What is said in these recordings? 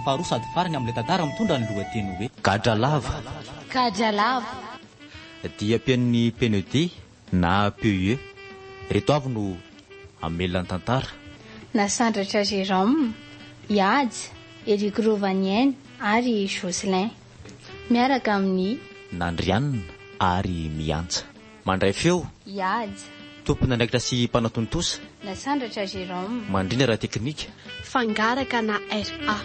faharoa sady farany amin'ilay tantara mitondra ny lohateny hoe Kadralava dia mpian'ny PNED na PE reto avy no amelany tantara. Nasandratra Jérôme, Iady, Éric Rovanienne ary Jocelyn miaraka amin'ny Nandrianina ary Miantsa. Mandray feo Iady, tompona andraikitra sy mpanatontosa. Nasandratra Jérôme, Mandrina raha teknika. Fangaraka na RA.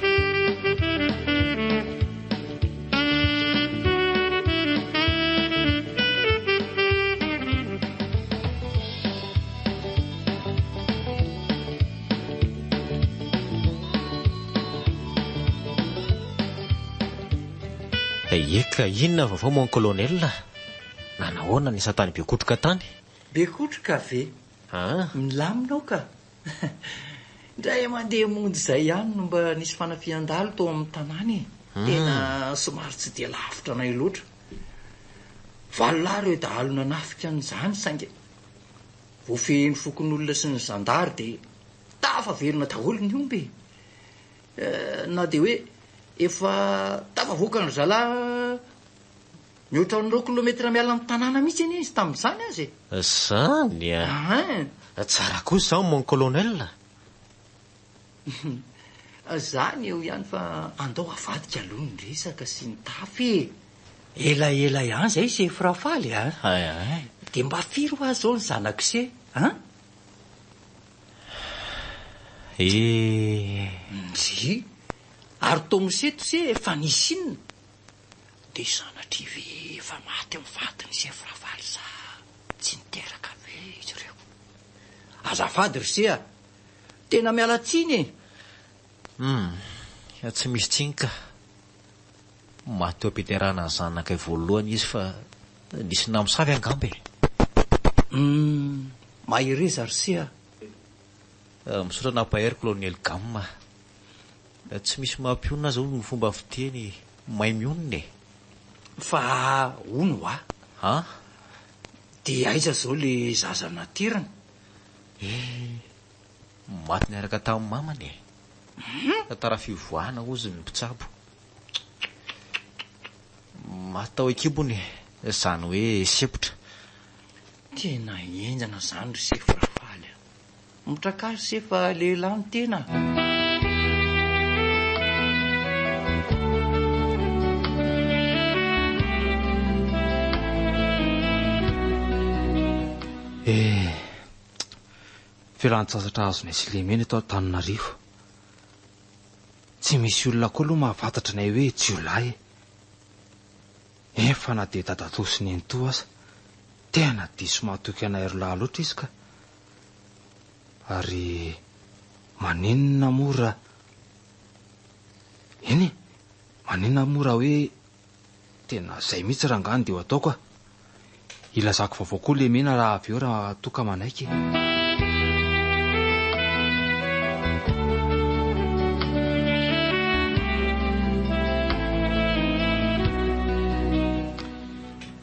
Eka, inona vaovao mon colonel? Nanahoana ny satany Bekotroka tany? Bekotroka ve? Milaminao ka. Ndray mandeha mondy izay ihany no mba nisy fanafian-dalo tao amin'ny tanàny. Tena somary tsy dia lavitra anay loatra. Valolahy ireo dahalo nanafika an'izany saingy voafehin'ny fokon'olona sy ny zandary dia tafavelona daholo ny omby. Na dia hoe efa tafavoaka ny zalahy mihoatra n'ireo kilometera miala amin'ny tanàna mihitsy eny izy tamin'izany azy. Zany tsara kosa izao mon colonel. Zany eo ihany fa andao avadika aloha ny resaka sy ny tafy. Elaela ihany izay se firafaly dia mba firy ho azy izao ny zanak'ise zy ary tomoseto se efa nisy inona dia sanatry efa maty amin'ny vadiny se firafaly sa tsy niteraka ve izy ireo. Azafady ry se tena miala tsiny tsy misy tsiny ka. Maty ampiaterana ny zanakay voalohany izy fa nisy namosavy angambe. Mahireza ry se misaotra nampahery colonel Gamma. Tsy misy mampionona azy ny fomba fiteny mahay mionona fa ono dia aiza zao le zaza naterana maty niaraka tamin'ny mamany tantara fivoahana ozy ny mpitsabo matao ekibony zany hoe sepotra. Tena enjana zany ry sefirafaly mitrakazy sefa lehilahy ny tena. Fialan-tsasatra azonay Silemena eto Antananarivo. Tsy misy olona koa aloha mahavantatra nay hoe jiolahy fa na dia dadatosiny ento aza tena diso mahatoky anay rolahy loatra izy ka. Ary maninona mora maninona mora hoe tena izay mihitsy raha ngany dia ho ataoko ilazako vaovao koa Lemena raha avy eo raha toka manaiky.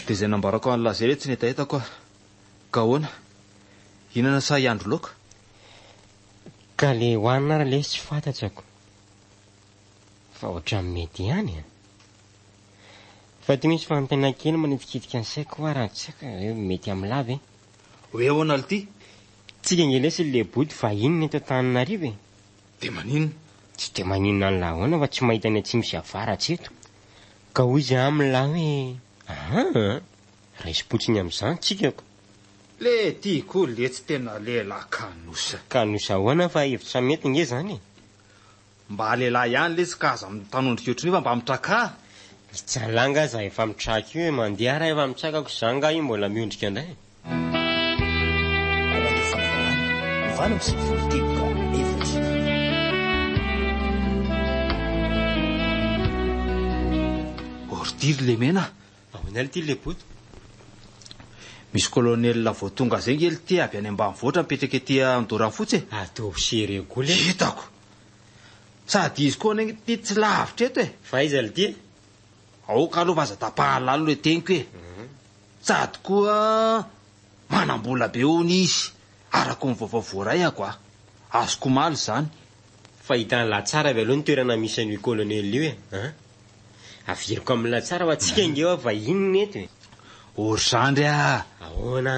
Dia izay nambarako an'lazay tsy netaetako ka hoana inana sa iandro loaka ka le hoanina raha le tsy fantatrako fa ohatran'ny mety ihany fa ty misy fanontaniana kely manetikitika ny saiko raha tsy haiko hoe mety amin'ny lavy hoe ahoana ity tsika ngelesy le body fa inona eto Antananarivo dia maninona tsy dia maninona ny lahoana fa tsy mahita ny atsimo sy avaratsy eto ka hoy izy amin'ny lahy hoe raisy-potsiny amin'izany tsikako le ty koa le tsy tena lehilahy kanosa ahoana fa hevitra mety nge zany mba lehilahy ihany le tsy kaza amin'ny tanondrika ohatry nefa mba mitraka itsalanga za efa mitraka io hoe mandeha raha efa mitrakako zanga io mbola miondrika indray ordiry Lemena ahoana ly ty le boto misy kolonelina voatonga zay ngely ty avy any ambanivohitra mipetraka ety Andorafotsy atao sery koa hitako sady izy koa ny ty tsy lavitra eto fa izy ly ty aoka aloha vaza tapahalalo le teniko sady koa manam-bola be hony izy arako ny vaovao voarayako azoko maly zany fa hitany latsara avy aloha ny toerana misy an'io kolonely io averiko amin'ny latsara ho atsika ingeo vahiny eto Orzandry ahoana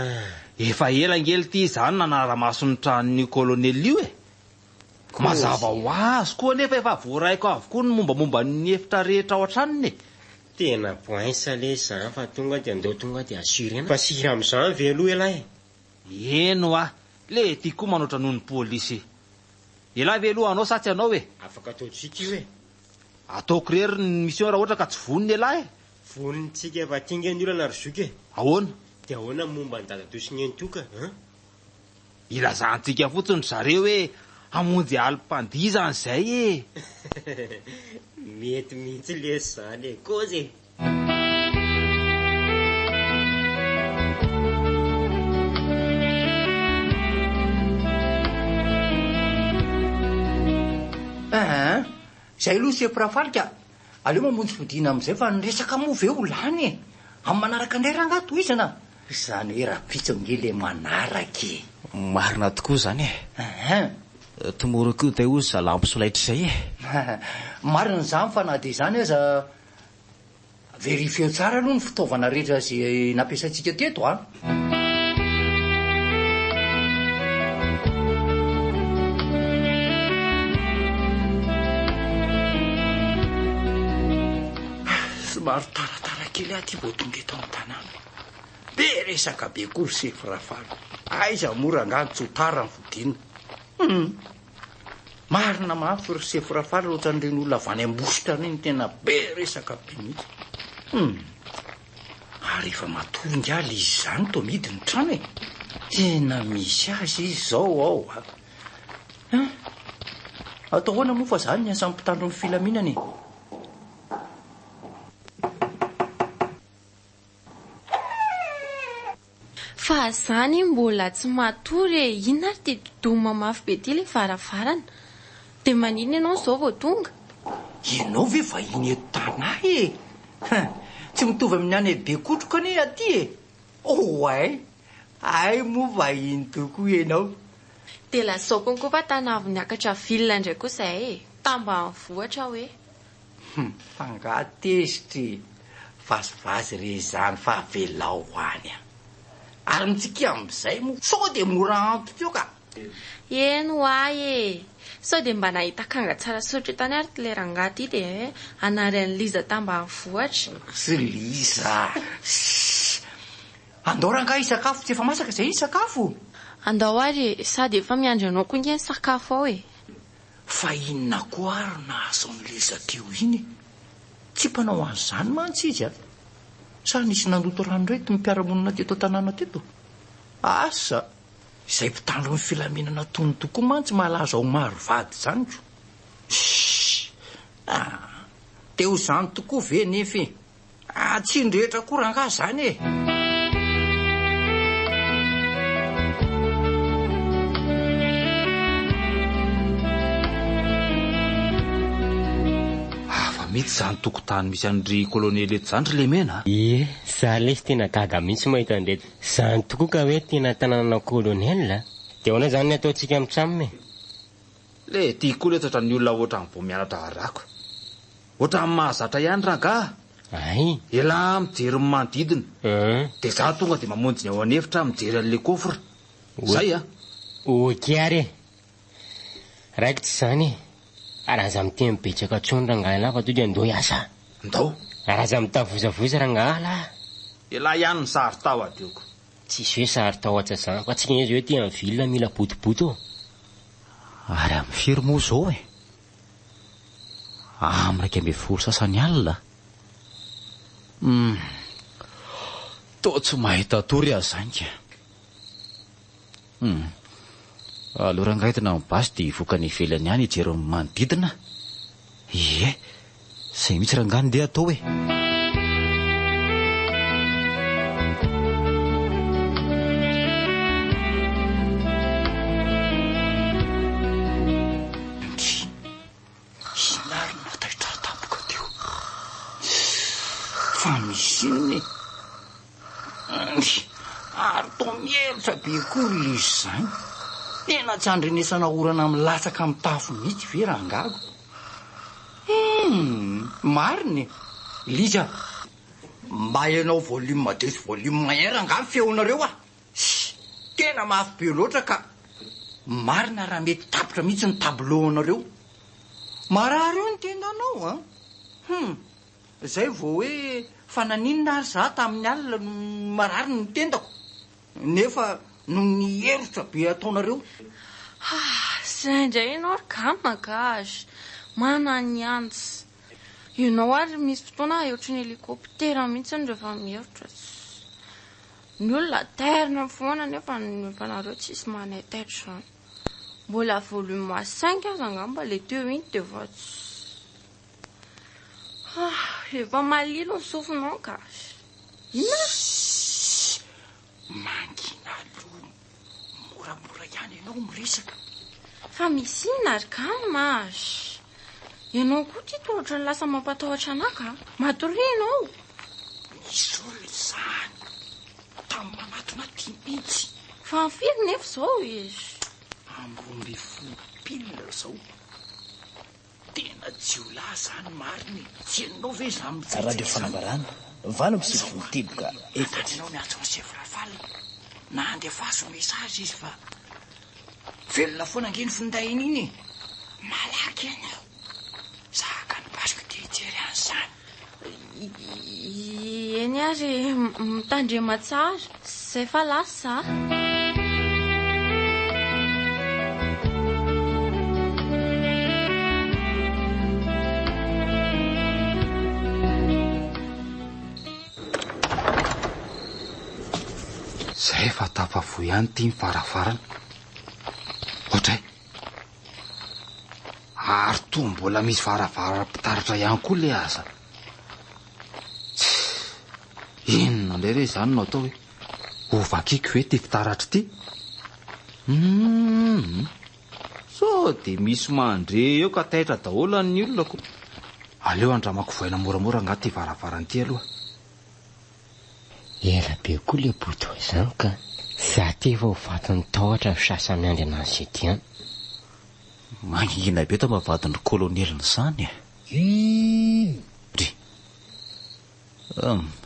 efa ela ngely ty izany nanara-masony tranon'io kolonely io mazava ho azy koa nefa efa voaraiko avokoa ny mombamomba ny efitra rehetra ao an-tranony tena poinsa le zany fa tonga dia andeo tonga dia assurena fa sira amin'izany velo elahy eno le ty koa manoatra noho ny polisy elahy velo anao sa tsy anao afaka ataotsika io ataoko rery ny mission raha ohatra ka tsy voniny elahy vonintsika efa tinga ny olana ryzoky ahoana dia ahoana momba ny dadatosyny entoka ilazantsika fotsiny zareo hoe hamonjy alim-pandizany izay mety mihitsy le zany kozy zay aloha seprafalika aleo mamonjy fodina amin'izay fa niresaka move eo lany amin'ny manaraka indray rangato izana izany hoe raha pitsonge le manaraky marina tokoa zany tomoro koa tay ozy za lampo solaitra izay marina zany fa na dia izany aza verifio tsara aloha ny fitaovana rehetra zay nampiasaintsika teto somary taratara kely aty mbo tonga eto amin'ny tanàna be resaka be kory sefrafalo aiza mora angano tsotara ny vodina marina mafy ry sefrafalo ohatran'ireny olona avany ambositra reny tena be resaka be mihitsy ary efa matonga aly izy zany to midy ny trano tena misy azy izy zao ao atao hoana moa fa zany ny asan'ny mpitandro ny filaminany fa zany mbola tsy matory inona ary ty dodoma mafy be ty le varavarana dia manino ianao zao vao tonga ianao ve vahiny eto tanahy tsy mitovy amin'ny any be kotroka ane aty ay moa vahiny tokoa ianao dia lazao konkoa fa tanavy niakatra vilona indray koa izay tamba nivohatra hoe fangatezitry vazivazy re zany fa velao hoany ary mitsika amin'izay moa sao dia mora anto teo ka eno ahy sao dia mba nahita kanga tsara sotra tany ary ty le rangaty dia anary an'ny liza tamba nivohatra sy liza andao ranga isakafo tsy efa masaka izay isakafo andao ary sady efa miandry anao koa inge ny sakafo ao fa inona koa ary nahazo amin'ny liza teo iny tsy mpanao an'izany mantsy izy sa nisy nandoto rano reto mipiaramonina teto tanàna teto asa izay mpitandro ny filaminana tony tokoa mantsy malaza ao maro vady zany teo zany tokoa ve nefy tsy ndrehetra koa ranga zany mety zany tokotany misy andry kolonely eto zany ry lemena za lesy tena gaga mihitsy mahita andreto zany tokoa ka hoe tena tanàna kolonela dia ahoana zany ny ataontsika amin'ny tramony le ty koa letsatra ny olona ohatra ny vo mianatra arako ohatra ny mahazatra ihany ranga ay ela mijery ny manodidina dia za tonga dia mamonjy ny ao anefitra mijery an'le kofra zay okiary raiko tsy zany raha za miteny mibetsaka tsony rangahy fa to dia andao hiasa ndao raha za mitavozavoza rangahy lahy ela ihany ny sary tao adeoko tsisy hoe sary tao atsa zany fa tsika izy hoe ty amin'ny vilona mila botoboto ary amin'ny firy moa zao amin'ny raika amby folo sasany alina to tsy mahita tory azy zany ka aloha rangahy tena mibasy dia ivoaka ny ivelany ihany hijery ny manodidina zay mihitsy rangany dia atao inary nataitra tampoka teo fa misinony ary to mielitra be kory izy zany tena tsy andrenesana orana milatsaka amin'ny tafo mihitsy ve rangago. Mariny Liza, mba ianao volume de volume era nga feonareo tena mafy be loatra ka marina raha mety tapitra mihitsy ny tableau-nareo. Marary io ny tendanao zay vao hoe fananinina ary za tamin'ny alina no marary ny tendako nefa no ny herotra be ataonareo. Zay indray ianao ary gamagazy mana ny antsy ianao ary misy fotoana ohatry ny helikoptera mihitsy rehefa miherotra. Ny olona terina foana nefa nympanareo tsisy manay taitra zany. Mbola volume 5 aza angamba le teo iny de vatsy. Efa malilo ny sofinao gasy. Ina? Mangina aloha, moramora ihany ianao miresaka. Fa misy ina ary gamazy. Ianao koa ty tohatra ny lasa mampatahotra anaka. Matory ianao. Misy olona zany tamin'ny manatona ty mihitsy. Fa firy nefa zao izy. Ambomby pilina zao. Tena tsy ho lahy zany mariny. Tsy hainao ve za raha le fanambarana valo misy voloteboka etanao miatso ny sefrafal na andefaso mesazy izy fa velona foana angeny findainy iny malaky ianao saka ny basiko te hijery an'izany. Eny ary mitandrema tsara zay fa lasa. Zay fa tafavoy ihany ty mifarafarana ohatray ary to mbola misy varavara-pitaratra ihany koa le aza. Inona indray re zany no atao hoe ovakiko hoe ty fitaratra ty. So de misy mandre eo ka taitra daholo ny olonako. Aleo andramako voaina moramora anaty varavaranty aloha. Ela be koa le boto izany ka za ty efa ho vatiny tahotra sasany andry anazy ety any. Mangina be ta mavadiny kolonelina zany ry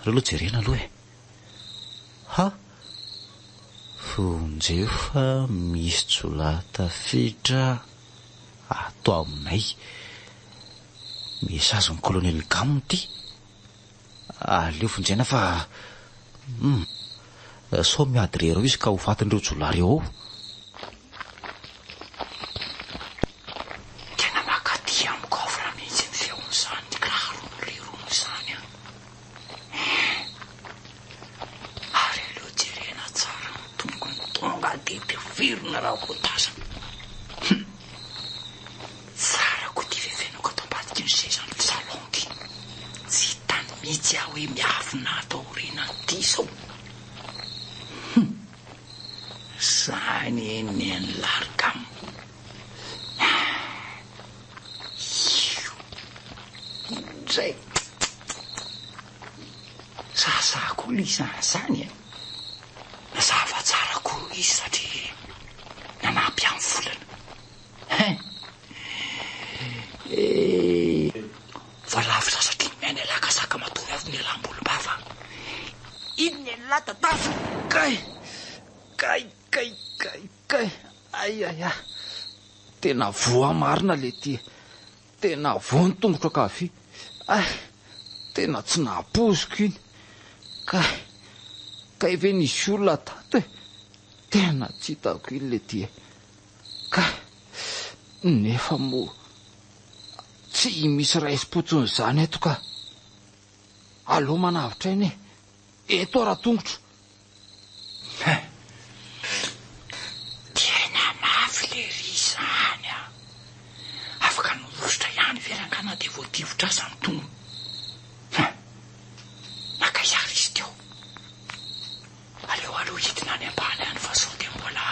relo jerena aloha ha fonjeo fa misy jolahitafitra atao aminay misy azo ny kolonely gamony ty aleo fonjena fa so miady rereo izy ka ho vatin'ireo jolareo ao. Tena makaty amiko avy raha mihitsy ny feon'izany kirarony izany ary aleo jerena tsara ny tongony tonga de virona raha kotazana. Tsara ko ty fefenako atao ambadiky ny sezany salon ty tsy hitany mihitsy aho hoe miafina atao orina ty sao. Zany eny ny larikam zay sasako lisany zany nazava tsara koa izy satria nanampy amin'ny volana fa lavitra satria miaina lakasaka matory avy ny alambolo-bava iny ny latatafo kay ay tena voa marina le ty tena voa ny tongotra kavy tena tsy napoziko iny kay ve nisy olona tato tena tsy hitako iny le ty nefa mo tsy misy raisy-potsony zany eto ka aloha manavitra iny eto raha tongotra. Tena mafy le ry zany afaka norositra ihany verangana de voativotra aza ny tongo nakaiary izy teo aleo aloha hitina any ambany any fa sao de mbola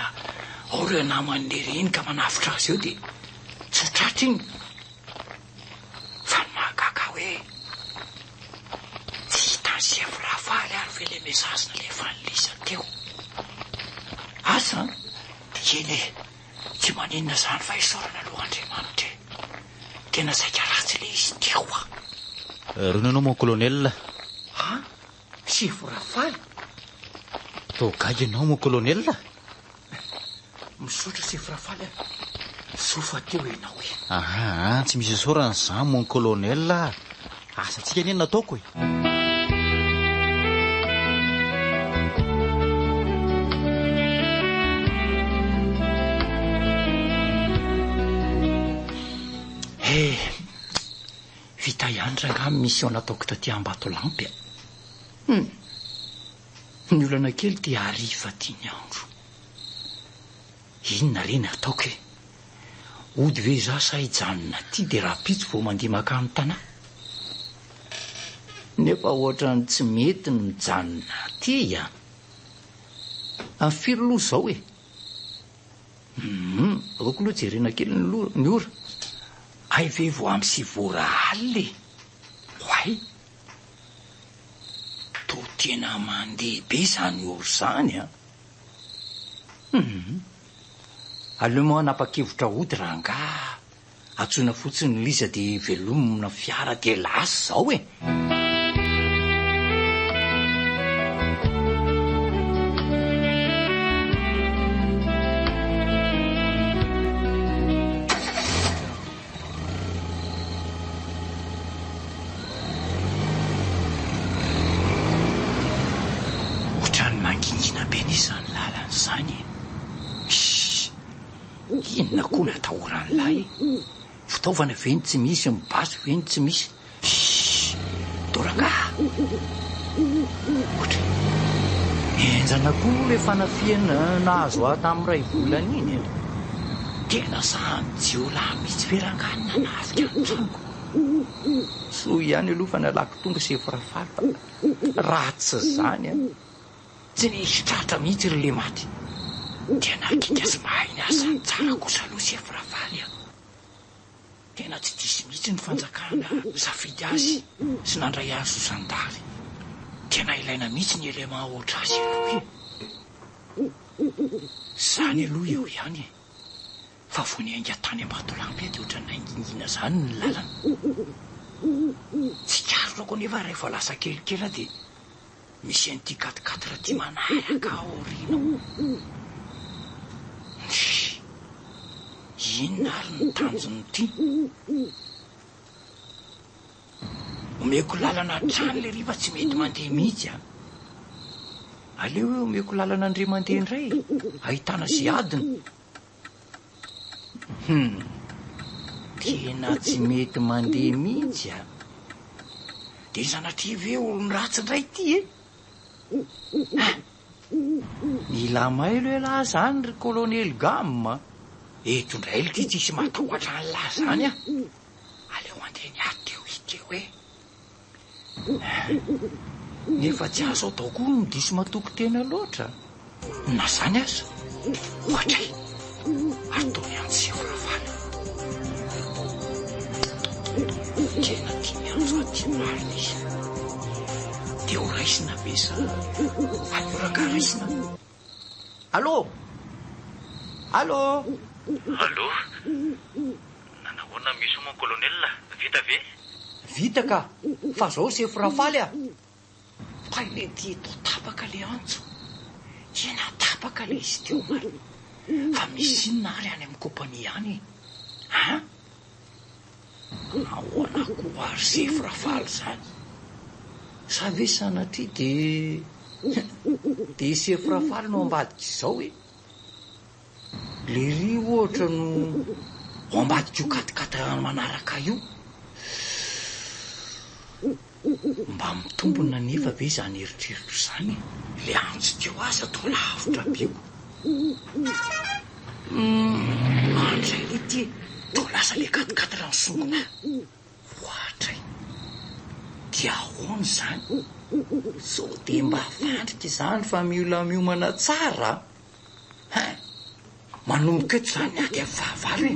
aoreo naman'le reny ka manavitra azy eo de tsy tratra iny fa mahagaga hoe tsy hitany sefrafaly ary ve le mesazina le fanilisa teo asa eny tsy maninona zany fa isaorana aloha Andriamanitra tena saika ratsy le izy teo a. Ronanao mon colonel. Sivrafaly Togagy ianao mon colonel. misaotra Sivrafaly sofa teo ianao e. Tsy misy isaorana zany mon colonel. Asantsika anie nataoko e. Vita ihany ranga misy nataoko taty Ambatolampy. Ny olana kely dia hariva dimy andro. Inona reny ataoko e? Ody ve za sa hijanona ty dia raha pitso vao mandeha makany tanà. Nefa ohatrany tsy mety ny mijanona ty a. Amin'ny firy loha zao e? Aoko aloha jerena kely ny ora. Ay ve vo amin'ny 7 alina e? Hoay to tena mandeha be zany ora zany a. Aleo nanapa-kevitra ody ranga atsoina fotsiny liza dia velomina fiara dia lasa zao e. Inona koa natahoran'lay fitaovana veny tsy misy mibaso veny tsy misy. Doranga otra enjana koa le fanafiana nahazo aho tamin'ny ray volana iny. Tena sahany jiola mihitsy veranganina nafika ny trango. So ihany aloha fa nalako tonga Sivrafaly fa ratsy zany a. Tsy nisy tratra mihitsy ry le maty. Tena kika sy mahay ny asany tsara kosa aloha Sivrafaly a. Tena tsy disy mihitsy ny fanjakana safidy azy sy nandray azy ho zandary. Tena ilaina mihitsy ny elema oatra azy aloha e. Zany aloha eo ihany e. Fa vo ny ainga tany Ambatolampy dia ohatran'ny naingingina zany ny lalana. Tsy karoko nefa rehefa lasa kelikely dia misy an'ity 4x4 ty manaraka aoriana. Inona ary ny tanjony ty? Omeko lalana trano le riva tsy mety mandeha mihitsy a. Aleo hoe omeko lalana andre mandeha indray ahitana sy adiny. Tena tsy mety mandeha mihitsy a. Dia zanatria ve olony ratsy indray ty e? Mila mahay aloha lahy zany ry colonel Gamma. Eto indray ity tsisy matahotra ny lahy zany a. Aleo andeha niady teo iteo e. Nefa tsy azo atao koa ny diso matoko tena loatra. Na zany aza ohatray atao ihany Sivrafaly. Tena dimy andro aty marina izy. Dia ho raisina be sa anyoraka raisina. Allô? Allô? Allô? Nanahoana misy mon colonel? Vita ve? Vita ka. Fa zao Sivrafaly a. Fa ile ty to tapaka le antso. Tena tapaka le izy teo marina. Fa misy inona ary any amin'ny kompania any. Ahoana koa ary Sivrafaly zany. Sa ve sanatria dia Sivrafaly no ambadika izao e. Le ry ohatra no ambadika io 4x4 manaraka io. Mba mitombona nefa ve zany eritreritro zany. Le antso teo azy atao lavitra be ko. Andray le ty to lasa le 4x4 ny songona. Ohatray dia ahoana zany. So dia mba fandrika izany fa miomana tsara. Manomboka eto zany ady amin'ny fahavalo e.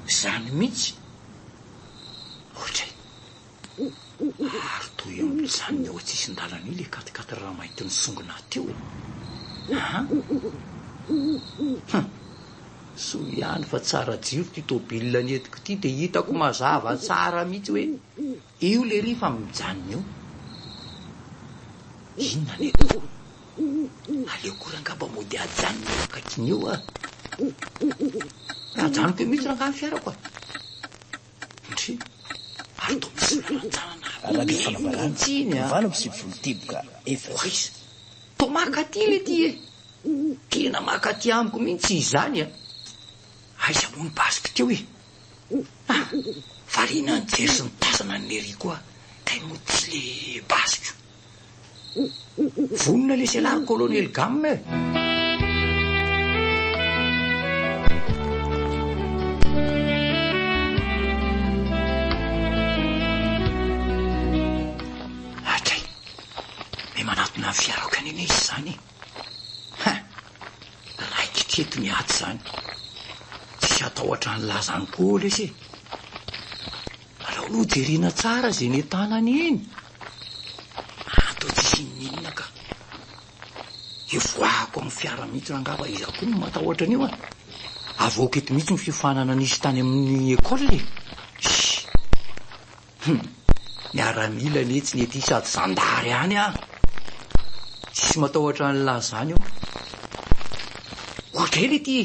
Zany mihitsy. Ohatray ary toy eo zany eo tsisy ndalana io le 4x4 raha mahita ny songona teo e. so ihany fa tsara jiro ty tobilina nyetiko ty de hitako mazava tsara mihitsy hoe io le ry fa mijanona io inona neto aleo kory angamba mody ajanona akakiny io a ajanoko io mihitsy raha nga ny fiarako a ndry ary to misy ranatsananaitsiny vana misivolotiboka efa izy to makaty le ty e tena makaty amiko mihitsy izany a aiza mony basiko teo e varina ny jery sy nitasana ny lery koa kay moty le basiko vonona le selary kolonely gamme atray me manatona fiarako anena izy zany raiky teto miaty zany tsisy atahoatra ny lazany koa lesy alao aloha jerena tsara zay ny tanany eny atao tsisy ninona ka io voako amin'ny fiara mihitsy rangava iza koa no matahoatra an'io a avoako eto mihitsy ny fifanana nisy tany amin'ny ekole miaramila netsy ny ety sady zandary any a tsisy matahoatra ny lazany io ohatra le ty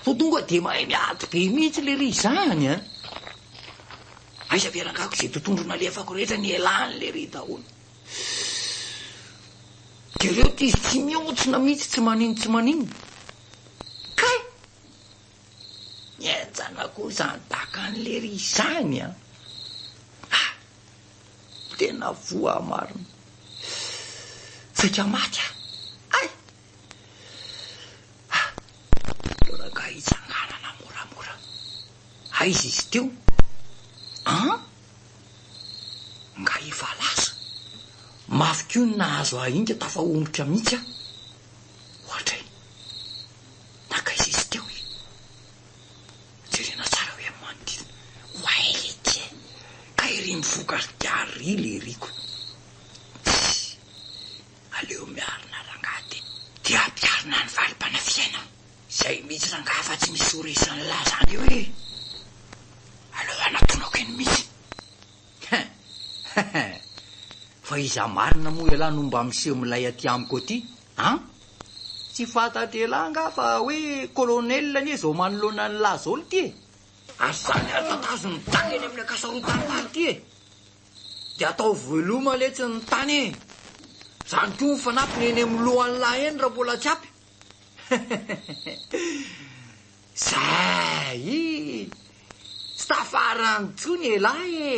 to tonga de mahay miady be mihitsy le ry zany a aiza verangako zay totondro nalefako rehetra ny elany le ry daholo de reo ty izy tsy mihotsona mihitsy tsy manino kay mienjana koa zany taka an'le ry zany a tena voa marina saika maty ay loraka hitsanganana moramora aiza izy teo nga efa lasa mafy ko ny nahazo ahinga tafaombotra mihitsy a ohatra i nakaiza izy teo e jerena tsara hoe manodidina oailety e ka iry mivokaryary le riko aleo miarina rangady de ampiarina ny valim-panafiaina zay mihitsy rangafa tsy misy oresan'ny lazany eo e aleo anatonako eny mihitsy fa iza marina moa elahy no mba miseho milay aty amiko aty tsy fantatry elahy nga fa hoe kolonelina nie zao manoloana ny laza olo ty e ary zany ary tatazo ny tany eny amin'ny akasarotanyvary ty e de atao veloma letsy ny tany e zany ko ny fanampiny eny amin'ny lohan'ny lahy eny raha mbola tsy apy zay tsy tafarany tsony elahy e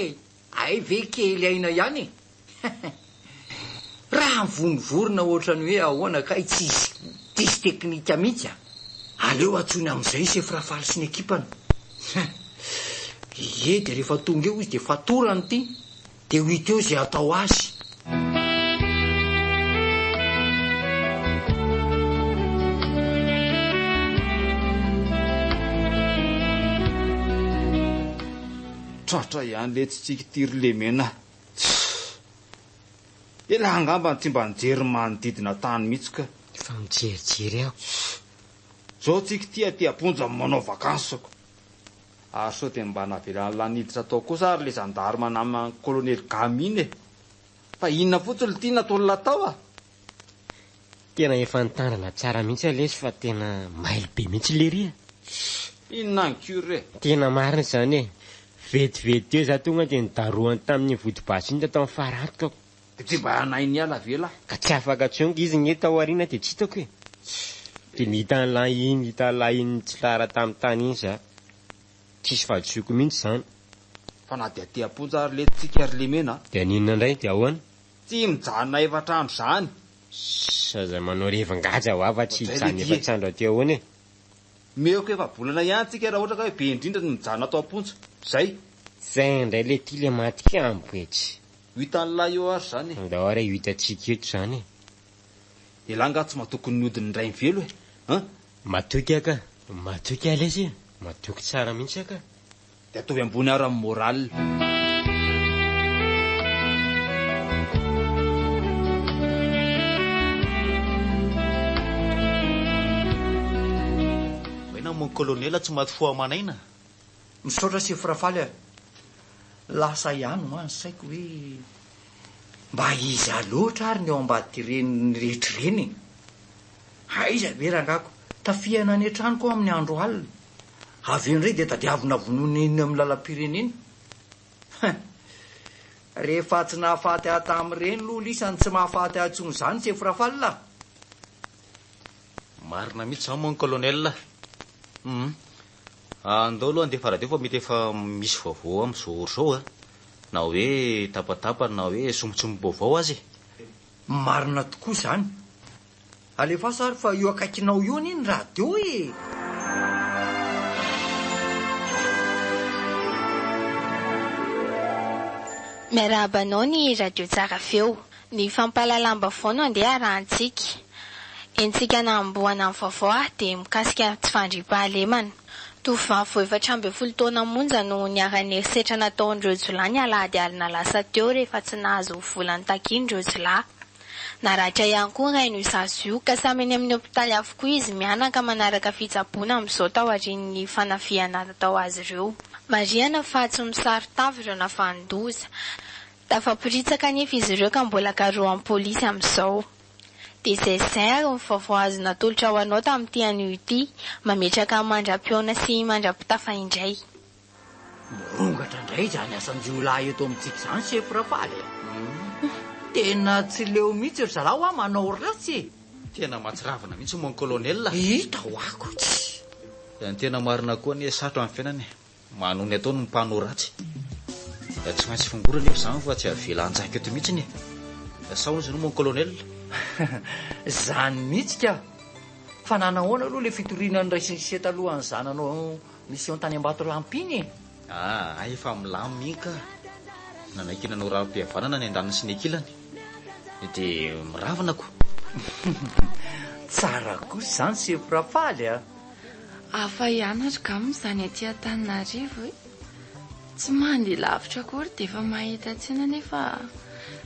ay ve kely aina ihany e raha mivonivorona ohatrany hoe ahoana kay tsisy tisy teknika mihitsy a aleo atsony am'izay sefrafaly sy ny ekipany ie de rehefa tonga eo izy de fatorany ty de ho hita eo zay atao azy tratra ihany le tsy tsikitiry lemena elahy angamba tsy mba nijery manodidina tany mihitsy ka fa mijerijery aho zao tsika ty aty aponja manao vakansako ary sao de mba navelany laniditra atao kosa ary le zandary manama kolonely gamine fa inona fotsiny le tia natao latao a tena efa nitandrina tsara mihitsy alesy fa tena mailo be mihitsy le ry a inona ny cure tena marina zany e vetivety teo za tonga de nidaroany tamin'ny vodibasy iny tatao amin'ny faratokako de tsy mba hanay ny ala vela ka tsy afaka tsonga izy ny eto aoriana de tsy hitako e de nihita lahiny tsy lara tamin'ny tany iny za tsisy fahadisoiko mihitsy zany fa na de aty aponja ary letitsika ary lemena de aninona indray de ahoana tsy mijanona efatrano zany saza manao revangaja ho afa tsy hijany efatrandro aty ahoana e meoko efa bolana ihany tsika raha ohatra ka hoe be indrindra ny mijanona atao aponja zay indray le ty le matika amboetsy hitan'lahy eo ary zany da oara hitatsika eto zany e elanga tsy matokony ny odiny ray mivelo e matoky aka matoky alesy matoky tsara mihitsy aka de atovy ambony ary amin'ny moral kolonela tsy maty fo amanaina. Misaotra sefrafaly a. Lasa ihany hoany saiko hoe mba iza loatra ary ny eo ambady reny rehetra reny. Aiza ve rangako tafiana ny an-tranoko amin'ny andro alina. Avy eo indray dia tadiavina vononiny amin'ny lalam-pirenena. Rehefa tsy nahafaty ahy tamin'ireny loha lisany tsy mahafaty ahy intsony izany sefrafaly la. Marina mihitsy izao moa ny kolonela. Andao aloha andefa raha teo fa mety efa misy vaovao amin'izao ohatr'izao a. Na hoe tapatapana na hoe sombitsombo-baovao azy. Marina tokoa izany. Alefa sary fa io akaikinao io anie ny radio e. Miarabanao ny radio tsara feo. Ny fampalalamba foana andeha arahantsika. Entsika namboana amin'ny vaovao dia mikasika tsy fandriam-pahalemana. Tovovavy vao 14 taona monja no niara-ny herisetra nataon'ireo jolahy ny alahady alina lasa teo rehefa tsy nahazo volany takin'ireo jolahy. Naratra ihany koa rain'io zazo io ka samy eny amin'ny hopitaly avokoa izy mianaka manaraka fitsaboana amin'izao tao aorian'ny fanafiana natao azy ireo. Marihana fa tsy misaro-tavy ireo nafandoza. Tafaporitsaka anefa izy ireo ka mbola karoan'ny polisy amin'izao. Dia izay ary ny vaovao azo natolotra ho anao tamin'ity anio ity, mametraka mandra-piona sy mandra-pitafa indray. Morongatra indray izany asan-jio lahy eto amintsika izany sefrafaly. Tena tsy leo mihitsy ry zalahy ho manao ratsy. Tena mahatsiravana mihitsy moa ny kolonela. Hita ho ako tsy. Ny tena marina koa ny sarotra amin'ny fiainany. Manony ataony mipano ratsy. Tsy maintsy fongorana efa izany fa tsy avela anjaika eto mihitsy ny. Sao izy no moa ny kolonela. Zany mihitsy ka. Fa nanahoana aloha le fitorinany raisy talohan'ny zananao misy eo tany Ambato lampiny. Efa milamy ka. Nanankinanao raha-pihavanana ny andaniny sy ny ankilany. Dia miravanako. Tsara kosa izany sefrafaly a. Afa ianatra gamo izany aty Antananarivo. Tsy mandeha lavitra akory dia efa mahita tsena nefa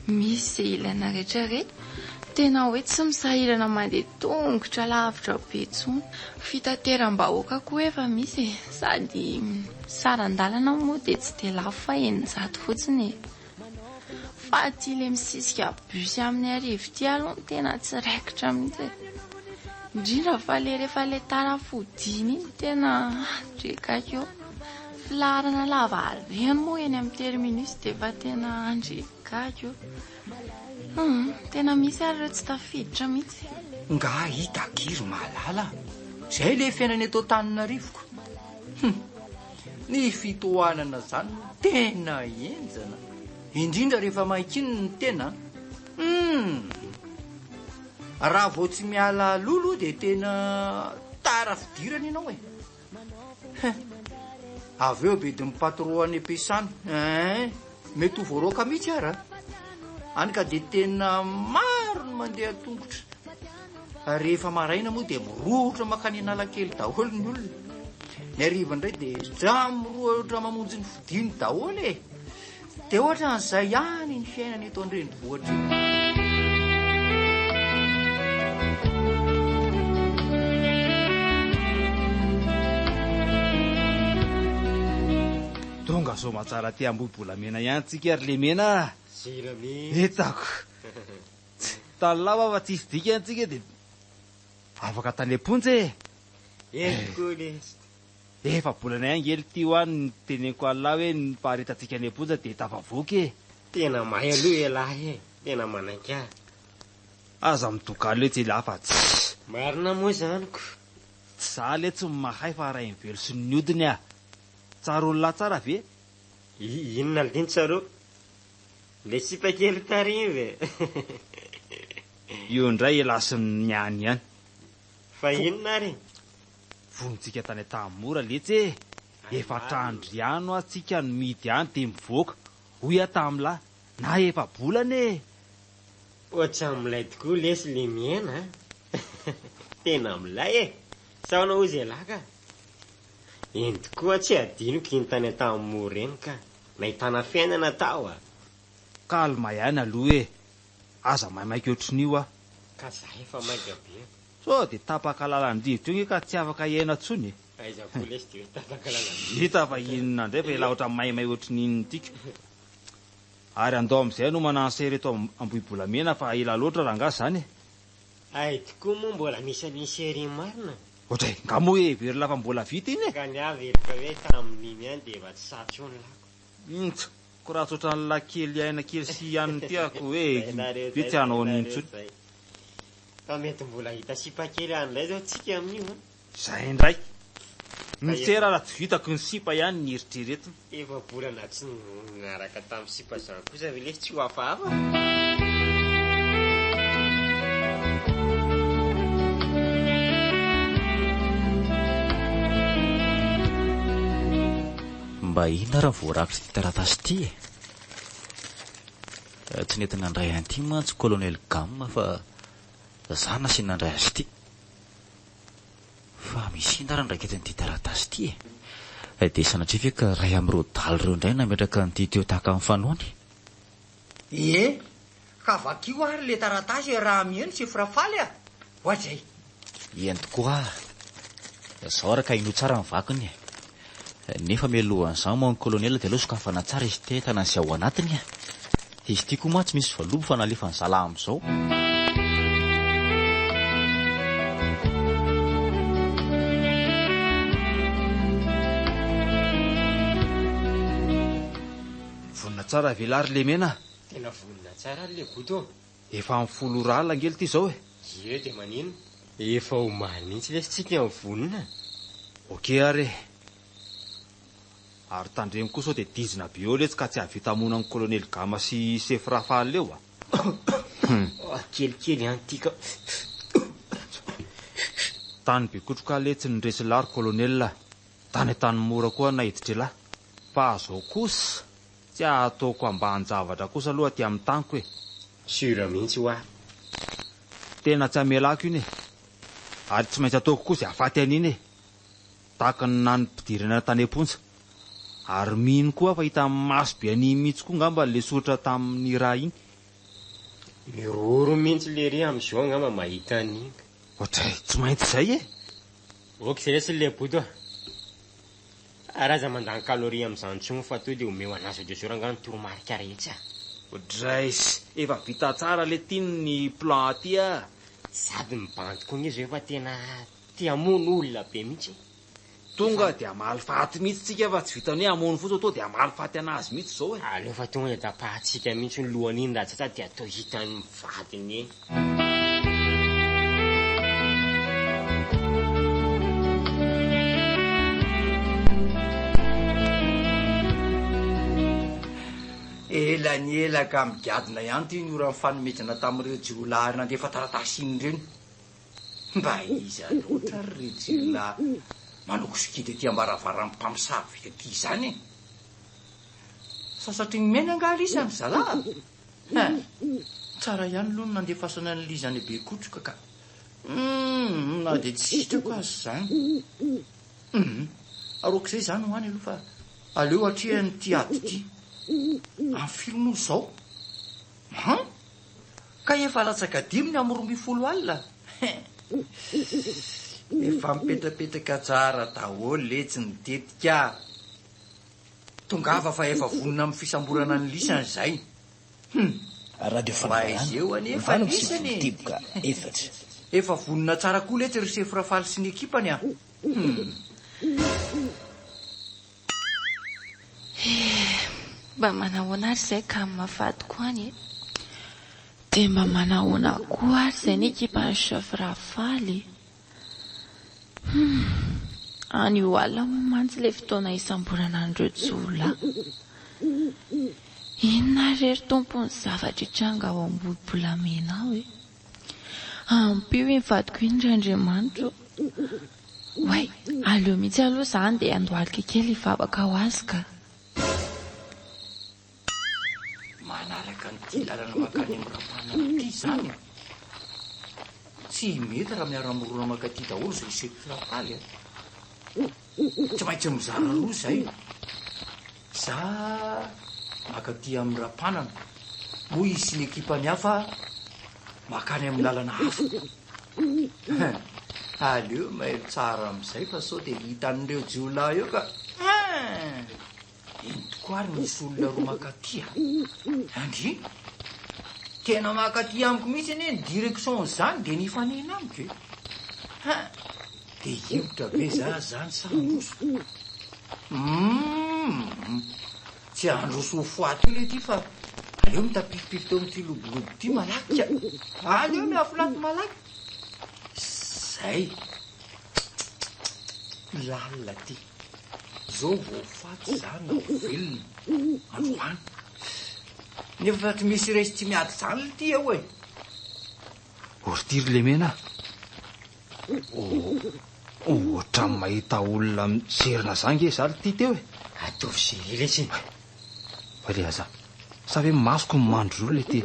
misy izay ilaina rehetrarehetra. Tena hoe tsy misahirana mandeha tongotra lavitra be intsony. Fitateram-bahoaka koa efa misy sady saran-dalana moa dia tsy dia lafo fa 900 fotsiny. Fa ty le misisika busy amin'ny arivo ty aloha tena tsy raikitra mihitsy. Indrindra fa le rehefa le tara fodiny iny tena andrekaka eo. Filarana lava areny moa eny amin'ny terminus dia efa tena andrekaka eo. Tena misy ary ireo tsy tafiditra mihitsy. Nga hita giry malala. Zay le fiainany eto Antananarivoko. Ny fitohanana izany tena enjana. Indrindra rehefa maikiny ny tena. Raha vao tsy miala lolo dia tena tara fidirana ianao e. Avy eo be din'ny patron any am-piasana. Mety ho voaroaka mihitsy ara. Any ka dia tena maro ny mandeha tongotra. Rehefa maraina moa dia mirohotra makany Analakely daholo ny olona. Ny hariva indray dia dra mirohotra mamonjy ny fidiny daholo e. Dia ohatra n'izay ihany ny fiainana eto an-drenivohitra. Tonga so matsara ty ambobolamena ihany tsika ary le mena. Etako. Talava fa tsisy dika antsika dia afaka tanepontsy efa bolana angely ty hoany ny teneniko Allah hoe ny paharitantsika aneponja dia tafavoky. Tena mahay aloha elahy tena mananka. Aza mitokalo hoe tsy lafa tsy. Marina moa zaniko. Za le tsy mahay fa raha invelo sy ny odiny a. Tsara olona tsara ve? Inona le teny tsaro? Le sipakely tarive. Io indray elasin'ny niany ihany. Fa inona ary? Vonitsika tany tamora letsy. Efa trandriano atsika no midy any dia mivoaka. Hoy tamla na efa bolane. Ohatsa milay tokoa lesy le miaina. Tena milay e. Saona ozy elaka. Eny tokoa tsy adinoko iny tany tamora eny ka. Nahitana fiainana tao a. Kalma ihany aloha e. Aza maimaika ohatrin'io a. Ka za efa maika be. So dia tapaka lalan'ny rivotra io ka tsy afaka hiaina tsony. Aizako lesy dia tapakalala. Hita fa inona indray fa ela otra maimay ohatry n'inona tika. Ary andao amin'izay no manasery eto Ambohibolamena fa ela loatra raha nga zany. Ay tokoa moa mbola misy an'iny série marina. Ohatray nga moa hoe very lafa mbola vita iny e. Ka ny averika hoe tamin'iny ihany dia efa tsy sarotra eo ny lako. Ko raha tsotra ny lakely aina kely sy ihany tiako hoe ve tsy hanao an'iny tsotra. Fa mety mbola hita sipa kely an'ilay zao tsika amin'io. Zay indray. Mitsera raha tsy vitako ny sipa ihany ny eritreretiny. Efa bolana tsy naraka tamin'ny sipa zany kosa ve lesy tsy ho hafahafa. Mba inona raha voarakitra ty taratasy ty e? Tsy nentina andray an'ity mantsy Colonel Gam fa za nasy nandray azy ty. Fa misy ina raha ndraiketin'ity taratasy ty e? Dia sanatria ve ka ray amin'ireo daly ireo indray nametraka nyty teo tahaka amin'ny fanoany? Ie, ka vakio ary le taratasy raha mihaino sy firafaly a. Hoatray. Eny tokoa. Zao raka ino tsara ny vakiny e. Nefa mialohan'izany moa ny kolonela dia aloha sokafana tsara izy te tana sy ao anatiny a. Izy ty koa moa tsy misy valobo fa nalefa ny zala amin'izao. Vonina tsara velary le mena. Tena vonina tsara le boto. Efa amin'ny 10 rala angely ty zao e. Ie dia manino. Efa ho maly mihitsy lesy tsika amin'ny vonina. Okey ary. Ary tandremo kosa dia dizina be eo letsy ka tsy havita mona ny kolonely Gama sy sefirafaly leo a. Kelikely antika. Tany be kotroka letsy ny resilary kolonelina. Tany tany mora koa naiditra lahy. Fa azao kosa tsy ataoko ambany zavatra kosa aloha aty amin'ny taniko e. Sura mihitsy ho ahy. Tena tsy hamelako iny e. Ary tsy maintsy ataoko kosa afaty an'iny e. Tahaka ny nanim-pidirana tany am-ponja. Ary mino koa fa hita amin'ny maso be any mihitsy koa ngamba le sotra tamin'ny raha iny. Miroro mihitsy le ry amin'izao ngamba mahita an'iny. Ohatray tsy maintsy izay e. Ok zay lesy le boto. Araza mandany kaloria amin'izany tsomo fa to dia omeo anazy dia sorangano toromarika rehetra. Ohatray efa vita tsara le tiny ny plan aty a. Sady mibanty koa izy efa tena tia mono olona be mihitsy. Tonga dia mahalifaty mihitsy tsika fa tsy vitany hoe hamono fotsy to dia mahalifaty anazy mihitsy zao e. Aleo fa tonga dia tapahatsika mihitsy ny lohany iny raha tsy dia atao hitany mivadiny eny. Ela ny ela ka migadina ihany ty ny ora amin'ny fanomezana tamin'ireo jiolahy nandefa taratasy iny ireny. Mba iza loatra ry jiolahy manoko sikity ty ambaravarany mpamosavy vita ty zany. Sasatry ny mena angaly isany zala. Tsara ihany aloha nandefasana ny lizany be kotroka ka. Na dia tsy sitrako azy zany. Aroko izay zany ho any aloha fa aleo atria ny ty ady ty. Amin'ny filmo zao. Ka efa latsaka 5 amin'ny 12 alina. Efa mipetrapetraka tsara daholo letsy ny tetika. Tongava fa efa vonona amin'ny fisamborana ny lisany izay. Radio Fanarana eo anefa lisany. Tiboka efatra. Efa vonona tsara koa letsy ry sefirafaly sy ny ekipany a. Mba manahoana ary izay ka mafady koa any e. Dia mba manahoana koa ary izay ny ekipany sefirafaly. Any ho alina mantsy ilay fotoana isamborana an'ireo jiolahy. Inona rery tompony zavatra hitranga ao Ambohibolamena ao e. Ampio mivadiko indrindrandriamanitra. Way, aleo mihitsy aloha izany dia andohalika kely hivavaka ho azy ka. Manaraka nyty lalana makany amin'ny rapana ty zany. Tsy mety raha miara-morona makaty daholo izay sefirafaly. Tsy maintsy mizara aloha izay. Za makaty amin'ny rapanana. Moa izy sy ny ekipany hafa makany amin'ny lalana hafa. aleo mahery tsara amin'izay fa sao dia hitan'ireo jiolahy eo ka iny tokoa ary misy olona roa makaty andry tena makaty amiko mihitsy anie ny direction zany dia nifanena amiko dia hiotra be za zany sandroso tsy androso ho foaty io le ty fa aleo mitapifipify teo amin'ity lobolobo ty malaky aleo miafolaty malaky zay lalina ty zao vao faty zany ao velona androany nefa tsy misy resy tsy miady zany le ty eo e oritiry le mena ohatra mahita olona miserina zange za le ty teo e ataovy sery lesy le aza sa ve masoko ny mandro ro le ty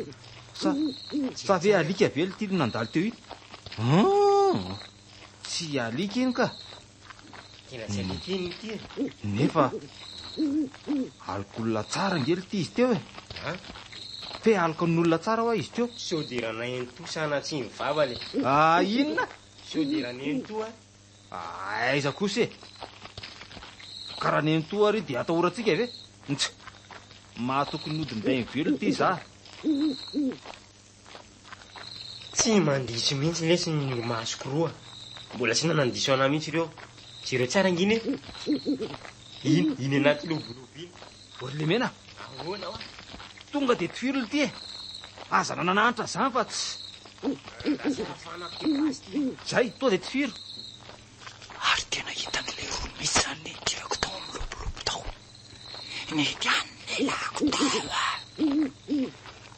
sa ve alika ve le ty no nandalo teo iny tsy alika iny ka tena tsy alika iny ty nefa alok'olona tsara nge le ty izy teo e fe aloko n'olona tsara hoa izy teo sao dia raha naento sana tsy mivava le inona sao dia raha nento aiza kosa e karaha nento ary dia atahoratsika ave ntsa mahatokony nodinday velo ty za tsy mandiso mihitsy lesy ny masoko roa mbola tsy nanandiso ana mihitsy ireo tsy ireo tsara nginy iny anaty lobolobo iny ory le mena ahoana hoa tonga dia tifiro le ty e aza nananahitra zany fa tsy zay toa dia tifiro ary tena hitan'ilay olo misy zany ny tirako tao amin'ny lobolobo tao ny tiany lako tao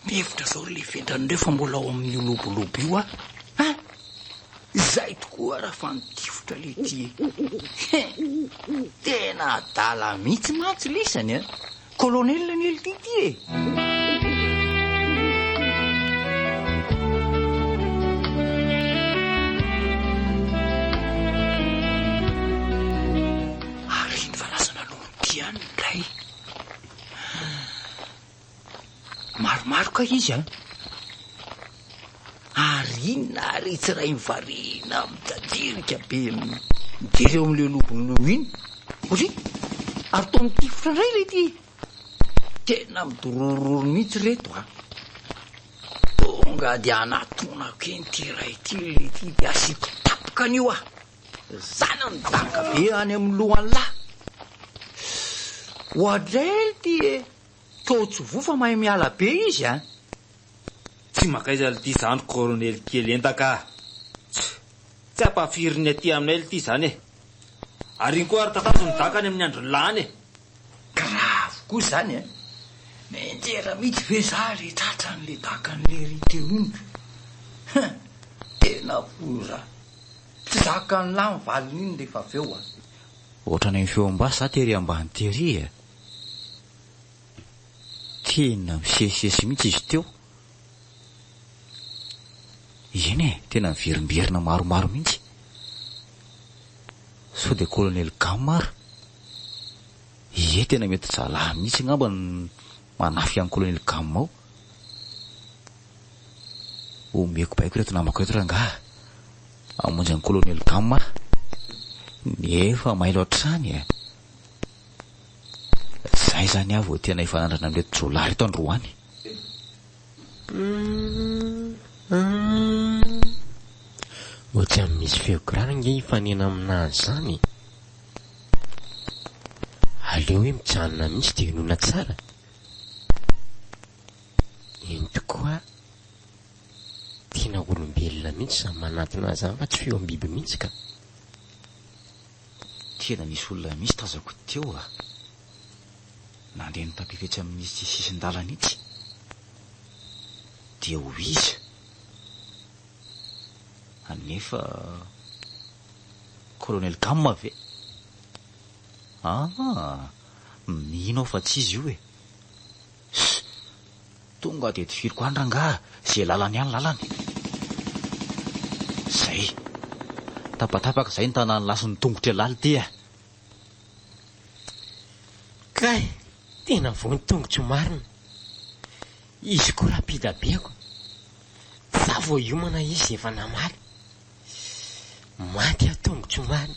mihevitra zao le fentan'ireo fa mbola ao amin'ny lobolobo io zay tokoa raha fa nitifotra le ty tena adala mihitsy mantsy lisany kolonelina ny eli ty e ary ny fanasana lomotiany ndray maromaro ka izy ary inona ary tsy ray mivarina mitadirika be mijery eo amin'le lobon'io iny ozy ary to mitifotra indray le ty tena midorororo mihitsy reto tonga dia anatonako eny ty ray ty le ty dia asiko tapoka an'io zany nidanga be any amin'ny lohany lahy oadray ty to tsy vo fa mahay miala be izy tsy makaiza le ty zany koronely kely entaka tsy ampafiriny aty aminay le ty zany e ary iny koa ary tatazo nidakany amin'ny andro lany e gravo koa zany menjera mihitsy ve za le tratran'le dakan'le riteo iny tena foza tsy zakany lahy mivaliny iny lefa aveo ohatrany amin'ny feom-basy za tery ambany tery tena misesisesy mihitsy izy teo eny tena miverimberina maromaro mihitsy sao dia kolonely Gamara tena mety jalahy mihitsy ngamba ny manafy any kolonely Gamma ao omeko baiko reto namako reto raha ngah amonjy any kolonely Gamma nefa mahay loatrany zay zany avo tena ifanandrana amin'reto jolahy reto androany ohatsy amin'ny misy feograna nge hifanena aminazy zany aleo hoe mijanona mihitsy dia inona tsara iny tokoa tena olombelona mihitsy samy manatina zany fa tsy feo amin'ny biby mihitsy ka tena misy olona misy tazako teo nandeha nitapifetsy amin'ny sisin-dalana itsy dia ho iza anefa kolonely Gamma ve mino aho fa tsy izy io tonga dia tifiriko andrangah zay lalany any lalany zay tapatapaka zay ny tanany lasiny tongotra laly ty kay tena vo ny tongotry marina izy koa raha-pidabeako za vo iomana izy efa namaly maty atongotromany.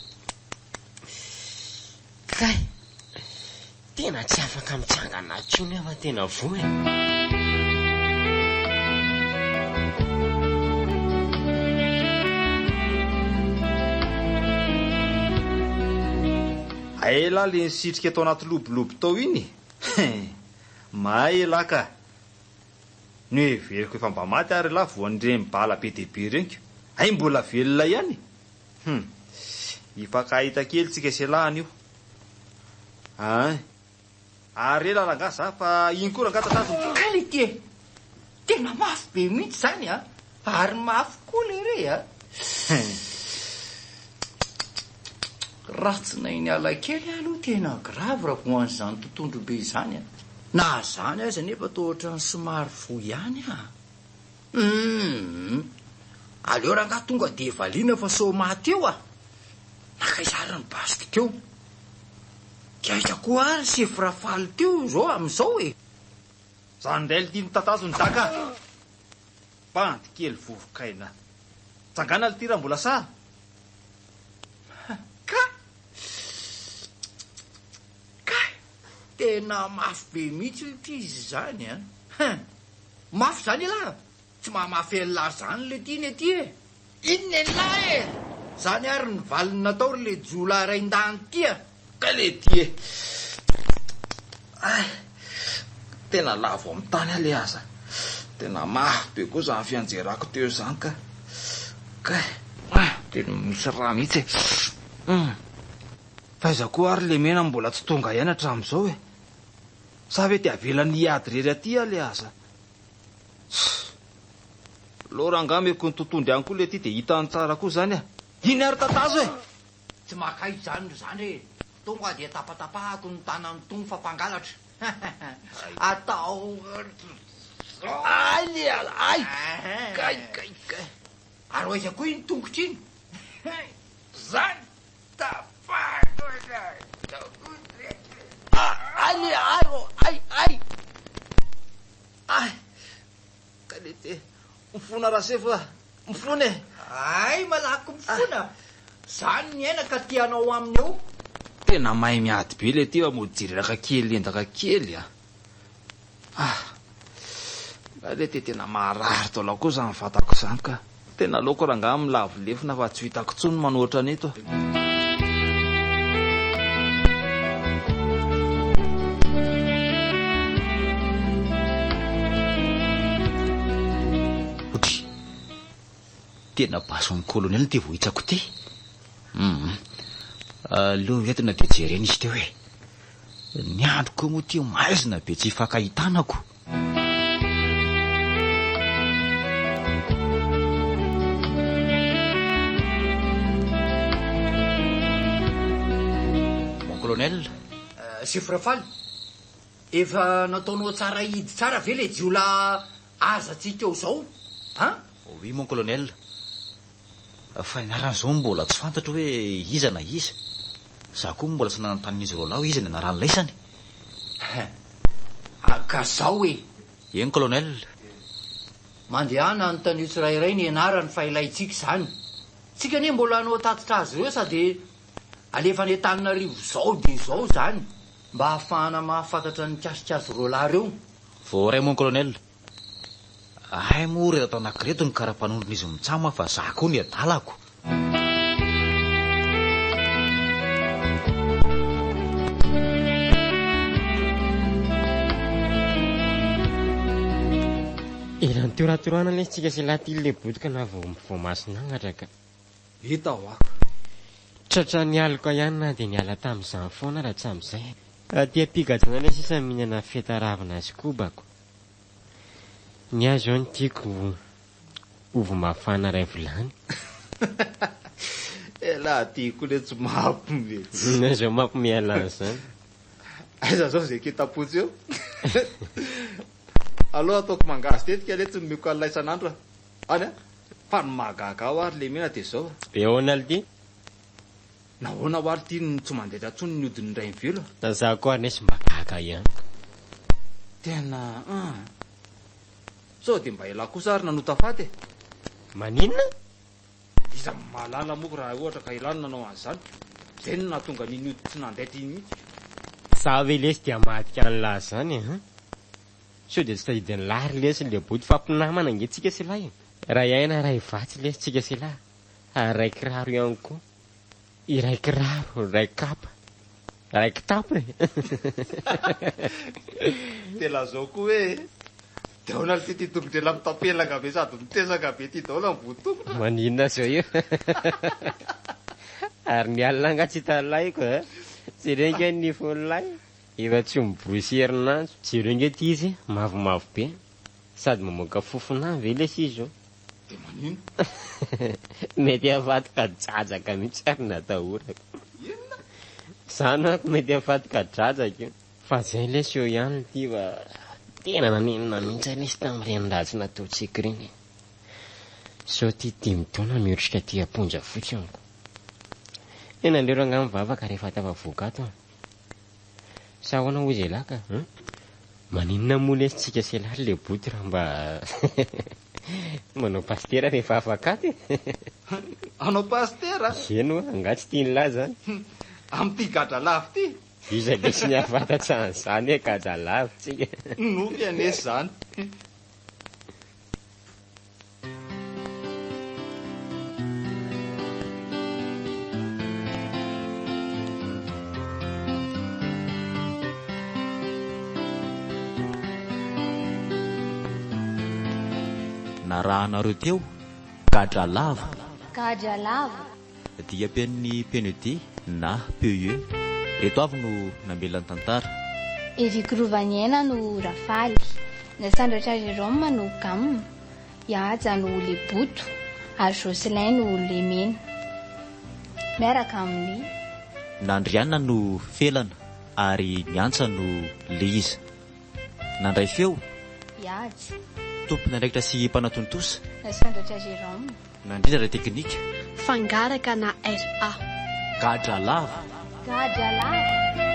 Kay, tena tsy afaka mitsangana atsony afa tena voe. aela le nisitrika atao anaty lobolobo tao iny. Maela ka ny hoe veriko efa mba maty ary la voan'ireny bala be dehibe reniko. Ay mbola velona ihany. Ifakahita kely tsika selahany io. Ary ela rangaza fa iny koa rangatatazo kely ty. Tena mafy be mihitsy zany a. Ary mafy koa le re a. Ratsy nainy ala kely aloha tena grave raha voan'izany tontondro be izany a. Na zany aza nefa tohatra ny somary fo ihany a. Aleo rangaha tonga de valiana fa so maty eo a. Nakaizara ny basika teo. Kaika koa ary sefra faly teo zao amin'izao e. Zany indray le tiany tatazo ny daka. Bandy kely vovokaina. Tsangana le tira mbola sara. Tena mafy be mihitsy ty izy zany a. Mafy zany la. Tsy mamafy ela zany le ty ne ty e. Inona ela e. Zany ary ny valiny natao le jola raindany ty a. Ka le ty e. Tena lavo amin'ny tany ale aza. Tena mafy be koa zany fianjerako teo zany ka. Tena misy raha mihitsy e. Faiza koa ary le mena mbola tsy tonga ihany hatramin'izao e. Sa ve ty avelany hiady rery aty ale aza. Loranga meko ny tontondry ihany koa le ty de hitany tsara koa zany a. Iny ary tatazo e. Tsy makay zany e. Tonga de tapatapahako ny tanany tony fampangalatra. Atao Kay. Ary oaiza koa iny tongotra iny. Zany tapahako. Kalete mifona raha sefa mifona e. Ay malako mifona. Zany ny aina ka tianao aminy eo. Tena mahay miady be le ty mody jireraka kely endaka kely a. Kalete tena maharary taola koa zany fatako zany ka. Tena loko rangaha milavolefona fa tsy hitako tsony manoatra neto. Tena bason'ny kolonely ty vohitsako ty. Aleo entina de jerena izy teo e. Ny andro koa moa ty maizina be tsy ifakahitanako. Mon colonel. Sifrafaly. Efa nataonao tsara hidy tsara ve le jiola azatsika eo zao? Oui mon colonel. Fa inaran'izao mbola tsy fantatro hoe iza na iza. Za koa mbola tsy nanontan'izy rolao izy ny anarany laisany. Ka zao e. Eny colonel. Mandehana anontany tsirairay ny anarany fa ilaitsika zany. Tsika ne mbola anao tatitra azy ireo sady alefa ny Antananarivo zao de zao zany. Mba hahafahana mahafantatra ny kasikasy rola reo. Voaray mon colonel. Ay moa reto anankireto ny karapanondron'izy mitsama fa za koa ny adalako. Elan'ny toratoroana le tsika sy latily le botika na vao masinangatra ka. Hita ho ako. Tratra ny aliko ihany na dia niala tamin'izany foana raha tsy amin'izay. Tia pigadana le sisa mihinana feta ravina sy kobako. Ny azo ny tiako ovo mafana ray vilany. Ela tiako le tsy mampimety. Nazo mampimiala zany. Aiza zao zay kitapotsy eo. Aloha ataoko mangasy tetika le tsy meko alina isan'andro. Any a? Fa ny mahagaga ao ary le mena de zao. Ahoana le ty? Nahoana ho ary ty tsy mandetra tsony ny odiny ray mivelo. Za koa anesy mba gaga ihany. Tena sao de mba ela kosa ary nanota faty e. Maninona? iza malala moko raha ohatra ka ilana nanao an'izany zay no nahatonga niny tsy nandeha ty mihitsy. Sa ve lesy dia mahatika ny lahy zany sao dia tsy tadidiny lary lesy le boty fampinamana angentsika sy lahy. Raha iaina ray vatsy lesy tsika sy lahy. Ary ray kiraro ihany koa. Iray kiraro, ray kapa, ray kitapo e. Tela zao koa hoe daona ty tongotrela mitapelaka be sady mitesaka be ty daona mivotomboka. Maninona zao io. Ary ny alina nga tsy hitalaiko tsy renga ny fon'lay efa tsy miborosy herinandro tsy renga ty izy mavomavo be sady mamoaka fofona ve lesy izy io. De manino mety afatoka drajaka mihitsy ary natahorako. Zany ako mety afatoka drajaka io fa zay lesy eo ihany ty fa tena nanenina mihitsy lesy tamin'ny reniratsy nataontsika reny. Sao ty 5 taona mihotrika ty aponja fotsiny ko. Ena lero angamy vavaka rehefa tafavoaka ato. Sa ahoana hoy izay laka maninona moa lesy tsika sy lahy le boty raha mba manao pastera rehefa afaka aty. Anao pastera? Eno anga tsy tiany lahy zany. Amty gadra lavo ty. Iza lesy ny afantatsa an'izany hoe gadra lavo tsika. Nofy anesy zany. Na raha nareo teo gadra lava. Gadra lava Dia pen'ny Penedi na PE. Reto avy no namelany tantara. Evikrovanyaina no rafaly, Nasandra Jérôme no Gam, Yaja no Lebuto, ary Jocelyn no Lemena. Miaraka amin'ny Nandriana no Felana ary Miantsa no Liza. Nandray feo Yaja, tompony andraikitra sy mpanatontosa. Nasandra Jérôme, Nandrindra teknika. Fangaraka na RA. Gadra lava. Gadra lava.